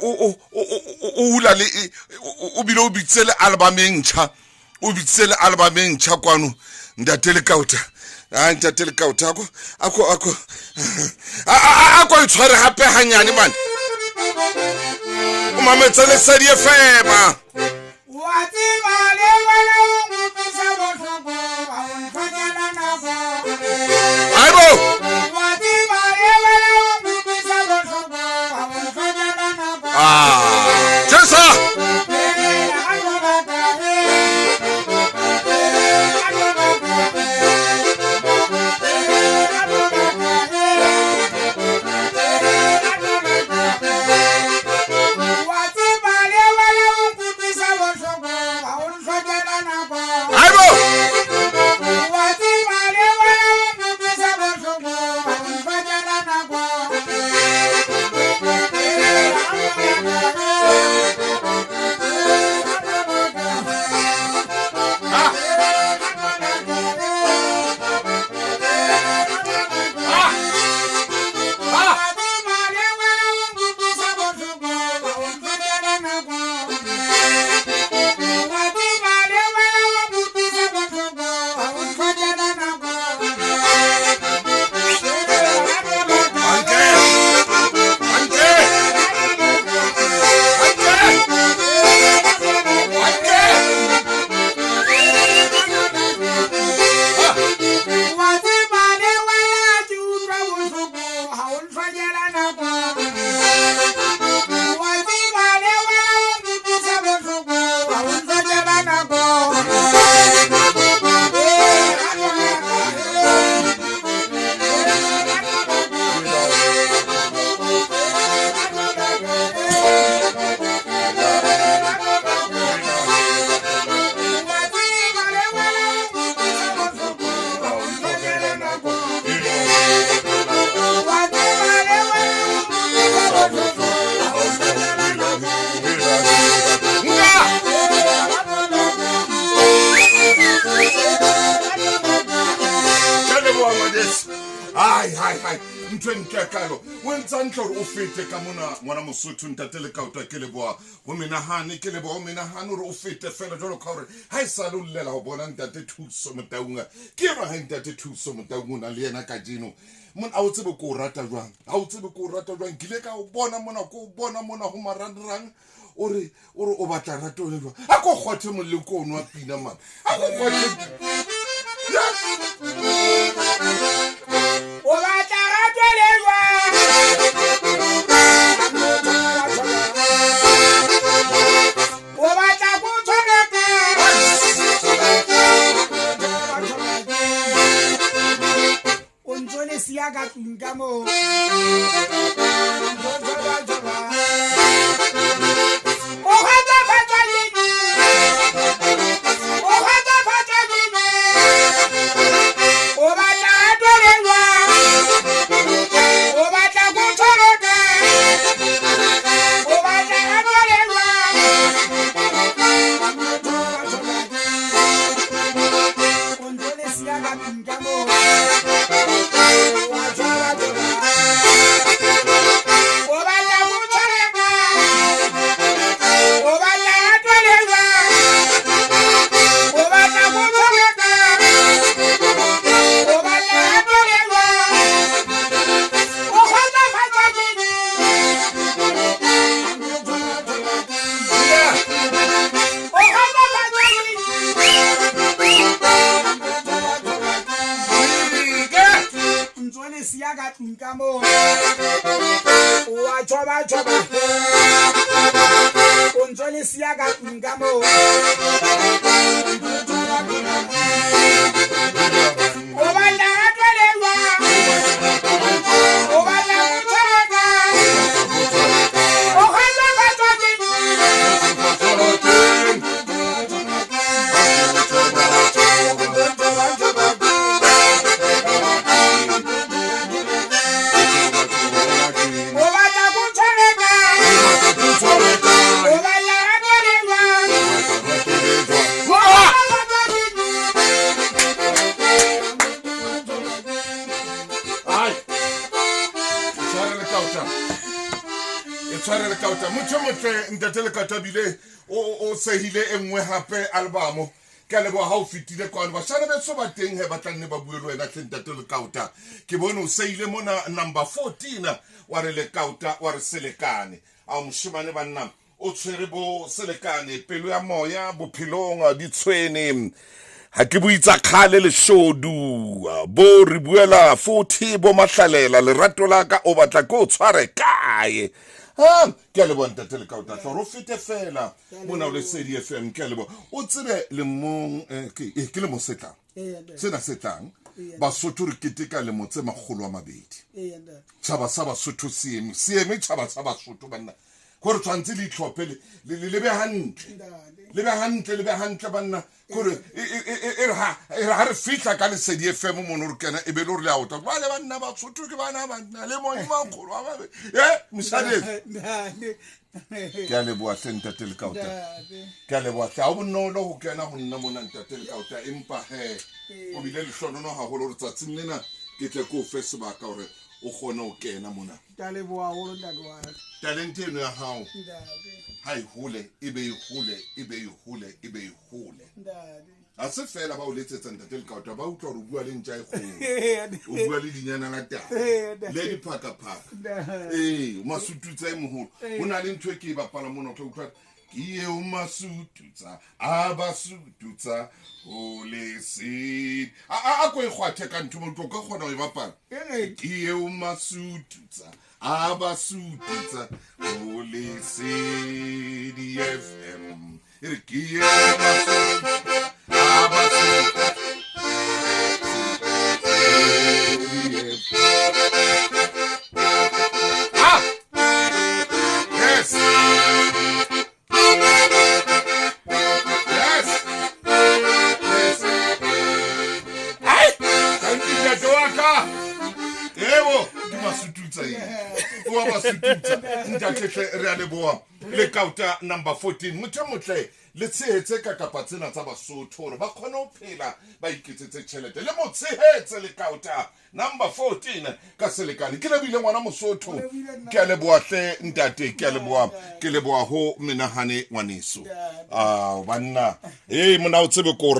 o la le o bile o bitsele album engtsha o bitsele album engtsha kwano ndatele kauta ntatele kauta ako itshware hape hanyane man o mametsele sedi fema wa tseba le wena o motsa botlhoko a o ntshwanyela nako aibo wa tseba le wena o motsa botlhoko a o ntshwanyela nako Jesa Ntwenkekalo wentsa ntloro o fete ka mona mosotho ntatele kauta ke leboa go menahane ke leboa o menahane re o fete fela jalo ka hore ha isa lo llela go bona ntate thuso motaunga ke ra ha ntate thuso motaunga le yena ka dino mon a o tsebe ko rata jwang a o tsebe ko rata jwang kile ka o bona mona go marandrang ore o batla rato le jwang a go gothe mo le ko nwa pina man a go gothe Ingamo kauta motho motle ntatele katabile o sehile engwe hape album ka lebo ha o fitile kwano ba shana betso ba teng he ba tlanne ba bue le wena hle ntatele kauta ke bone o sehile mona number 14 wa re le kauta wa re selekane a moshimane ba nna o tshwere bo selekane pelo ya moya bophelong di tshwene ha ke buitsa khale le shodu bo re buela 40 bo mahlalela lerato la ka o batla ko tshware kae ke le bona tele ka uta ro fite fela mona o le Sedi FM ke le bo o tsebe le mong ke le mo setlang sena setlang ba sotho re keteka le motse magolo a mabedi tshaba sa ba sotho sieme tshaba sa ba sotho banna go re tshwantse le itlhopele le be hantle banna gore e ha re fitla ka le Sedi FM mo no re kena e be le re le auta ba le banna ba sotho ke bana banna le mo magolo a babe mosadi ke a le bua sentatele kauta ke a le bua tla o bonolo go kena go nna mona ntatele kauta empa o bile le hlono no haholo re tsatsing lena ke tle ko fe sebaka gore o gone o kena mona tale bua go ndadwa talent eno ya hao ha e hole e be e hole a se fela ba o letsetsa ntatele kauta ba utlwa re bua le ntja e kgolo o bua le dinyana la taba le diphaka o masututsa e moholo o na le ntwe ke e bapala mona o tla utlwa ke o masututsa a ba sututsa o le Sedi a ko e khwathe ka ntho mo tlo ka khona o e bapala ke o masututsa a ba sututsa o le Sedi FM ke o masututsa a ba sututsa re a leboa le kauta number 14 motho motle le tshehetse ka kapa tsena tsa Basotho gore ba khona o phela ba iketsetse tšhelete le mo tshehetse le kauta number 14 ka selekane ke lebile ngwana Mosotho ke a leboa hle ntate ke a leboa ke leboa ho menahane ngwaneso banna mona o tsebe ko